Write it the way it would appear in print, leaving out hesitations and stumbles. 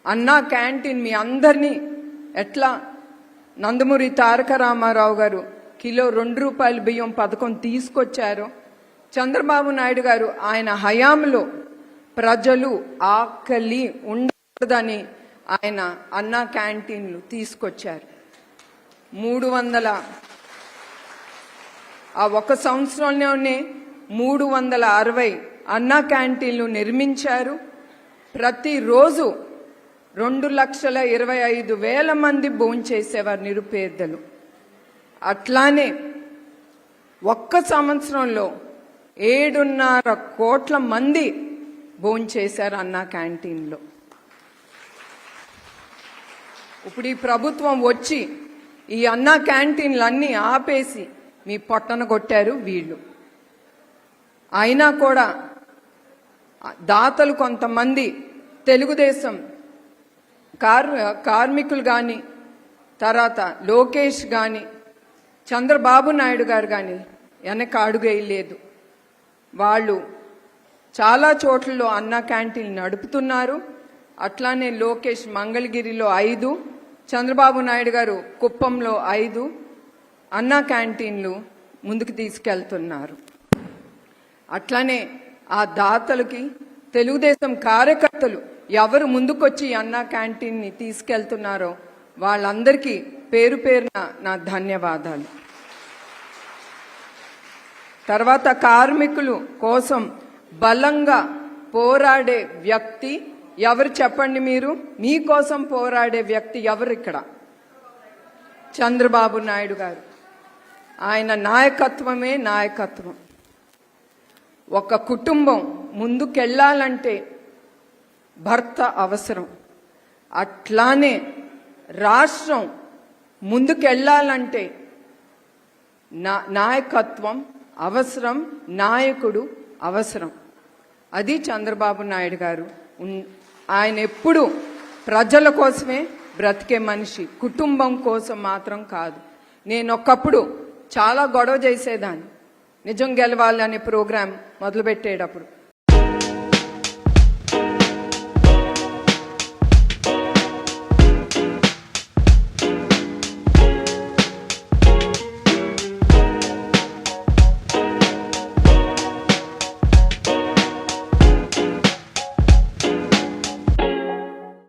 అన్నా క్యాంటీన్ మీ అందరినీ ఎట్లా నందమూరి తారక రామారావు గారు కిలో ₹2 బియ్యం పథకం తీసుకొచ్చారో, చంద్రబాబు నాయుడు గారు ఆయన హయాంలో ప్రజలు ఆకలి ఉండదని ఆయన అన్నా క్యాంటీన్లు తీసుకొచ్చారు. 300 ఆ ఒక సంవత్సరంలోనే 360 అన్నా క్యాంటీన్లు నిర్మించారు. ప్రతిరోజు 2,25,000 మంది భోంచేసేవారు నిరుపేదలు. అట్లానే ఒక్క సంవత్సరంలో 7.5 కోట్ల మంది భోంచేశారు అన్నా క్యాంటీన్లో. ఇప్పుడు ఈ ప్రభుత్వం వచ్చి ఈ అన్నా క్యాంటీన్లన్నీ ఆపేసి మీ పొట్టన కొట్టారు వీళ్ళు. అయినా కూడా దాతలు కొంతమంది తెలుగుదేశం కార్మికులు కానీ, తర్వాత లోకేష్ కానీ, చంద్రబాబు నాయుడు గారు కానీ వెనక అడుగేయలేదు. వాళ్ళు చాలా చోట్లలో అన్నా క్యాంటీన్లు నడుపుతున్నారు. అట్లానే లోకేష్ మంగళగిరిలో 5, చంద్రబాబు నాయుడు గారు కుప్పంలో 5 అన్నా క్యాంటీన్లు ముందుకు తీసుకెళ్తున్నారు. అట్లానే ఆ దాతలకి తెలుగుదేశం కార్యకర్తలు ఎవరు ముందుకొచ్చి అన్నా క్యాంటీన్ని తీసుకెళ్తున్నారో వాళ్ళందరికీ పేరు పేరున నా ధన్యవాదాలు. తర్వాత కార్మికులు కోసం బలంగా పోరాడే వ్యక్తి ఎవరు చెప్పండి మీరు? మీకోసం పోరాడే వ్యక్తి ఎవరు ఇక్కడ? చంద్రబాబు నాయుడు గారు. ఆయన నాయకత్వమే నాయకత్వం. ఒక కుటుంబం ముందుకెళ్ళాలంటే భర్త అవసరం. అట్లానే రాష్ట్రం ముందుకెళ్ళాలంటే నాయకత్వం అవసరం, నాయకుడు అవసరం. అది చంద్రబాబు నాయుడు గారు. ఆయన ఎప్పుడు ప్రజల కోసమే బ్రతికే మనిషి, కుటుంబం కోసం మాత్రం కాదు. నేను ఒకప్పుడు చాలా గొడవ చేసేదాన్ని నిజం గెలవాలి అనే ప్రోగ్రాం మొదలుపెట్టేటప్పుడు.